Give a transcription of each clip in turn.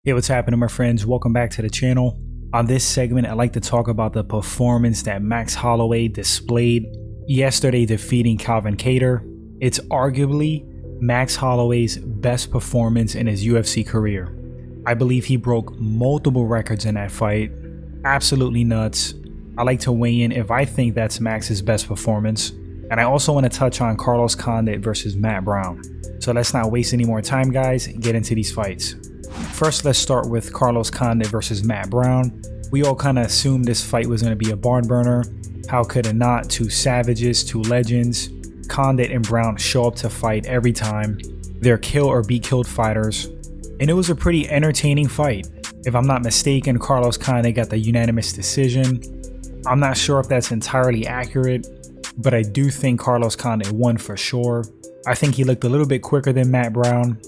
Hey, what's happening, my friends? Welcome back to the channel. On this segment, I'd like to talk about the performance that Max Holloway displayed yesterday defeating Calvin Kattar. It's arguably Max Holloway's best performance in his UFC career. I believe he broke multiple records in that fight. Absolutely nuts. I like to weigh in if I think that's Max's best performance. And I also want to touch on Condit versus Matt Brown. So let's not waste any more time, guys. Get into these fights. First, let's start with Condit versus Matt Brown. We all kind of assumed this fight was going to be a barn burner. How could it not? Two savages, two legends. Condit and Brown show up to fight every time. They're kill or be killed fighters. And it was a pretty entertaining fight. If I'm not mistaken, Condit got the unanimous decision. I'm not sure if that's entirely accurate, but I do think Condit won for sure. I think he looked a little bit quicker than Matt Brown.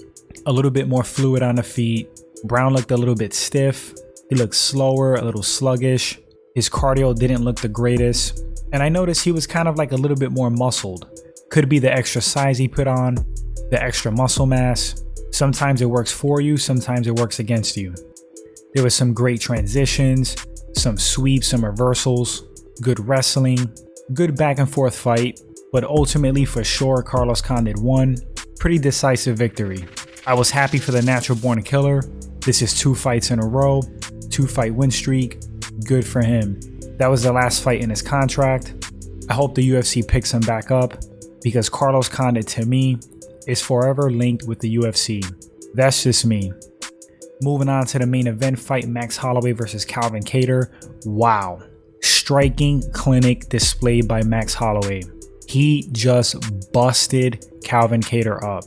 A little bit more fluid on the feet. Brown looked a little bit stiff. He looked slower, a little sluggish. His cardio didn't look the greatest. And I noticed he was kind of like a little bit more muscled. Could be the extra size he put on, the extra muscle mass. Sometimes it works for you, sometimes it works against you. There was some great transitions, some sweeps, some reversals, good wrestling, good back and forth fight. But ultimately, for sure, Condit won. Pretty decisive victory. I was happy for the natural born killer. This is 2 fights in a row, 2-fight win streak. Good for him. That was the last fight in his contract. I hope the UFC picks him back up because Condit, to me, is forever linked with the UFC. That's just me. Moving on to the main event fight, Max Holloway versus Calvin Kattar. Wow. Striking clinic displayed by Max Holloway. He just busted Calvin Kattar up.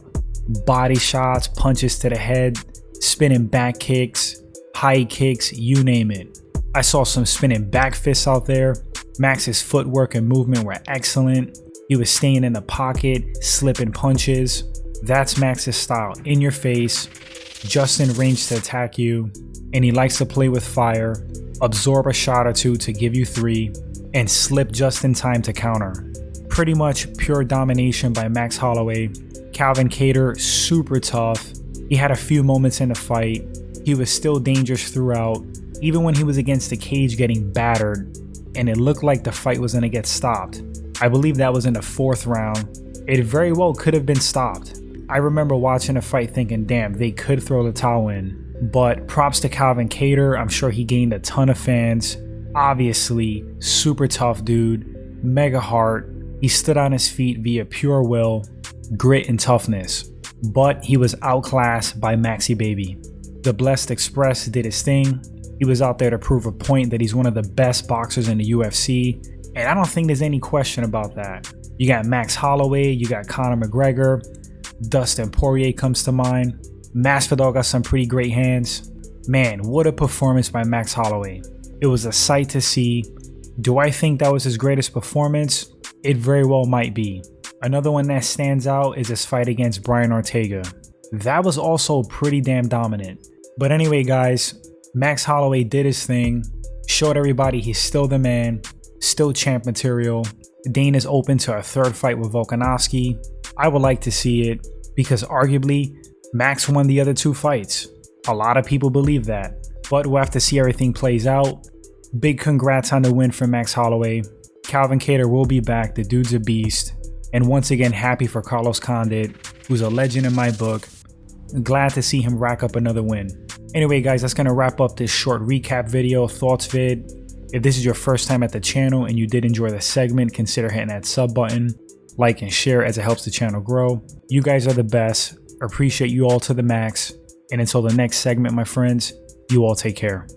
Body shots, punches to the head, spinning back kicks, high kicks, you name it. I saw some spinning back fists out there. Max's footwork and movement were excellent. He was staying in the pocket, slipping punches. That's Max's style. In your face, just in range to attack you. And he likes to play with fire, absorb a shot or two to give you 3, and slip just in time to counter. Pretty much pure domination by Max Holloway. Calvin Kattar, super tough. He had a few moments in the fight. He was still dangerous throughout, even when he was against the cage getting battered, and it looked like the fight was going to get stopped. I believe that was in the 4th round. It very well could have been stopped. I remember watching the fight thinking, damn, they could throw the towel in. But props to Calvin Kattar. I'm sure he gained a ton of fans. Obviously, super tough dude, mega heart. He stood on his feet via pure will, grit, and toughness. But he was outclassed by Maxi Baby. The Blessed Express did his thing. He was out there to prove a point that he's one of the best boxers in the UFC. And I don't think there's any question about that. You got Max Holloway, you got Conor McGregor, Dustin Poirier comes to mind. Masvidal got some pretty great hands. Man, what a performance by Max Holloway. It was a sight to see. Do I think that was his greatest performance? It very well might be. Another one that stands out is his fight against Brian Ortega. That was also pretty damn dominant. But anyway, guys, Max Holloway did his thing, showed everybody he's still the man, still champ material. Dana's open to a 3rd fight with Volkanovski. I would like to see it because arguably Max won the other 2 fights. A lot of people believe that, but we'll have to see how everything plays out. Big congrats on the win for Max Holloway. Calvin Kattar will be back. The dude's a beast. And once again, happy for Condit, who's a legend in my book. Glad to see him rack up another win. Anyway, guys, that's going to wrap up this short recap video, thoughts vid. If this is your first time at the channel and you did enjoy the segment, consider hitting that sub button, like and share as it helps the channel grow. You guys are the best. Appreciate you all to the max. And until the next segment, my friends, you all take care.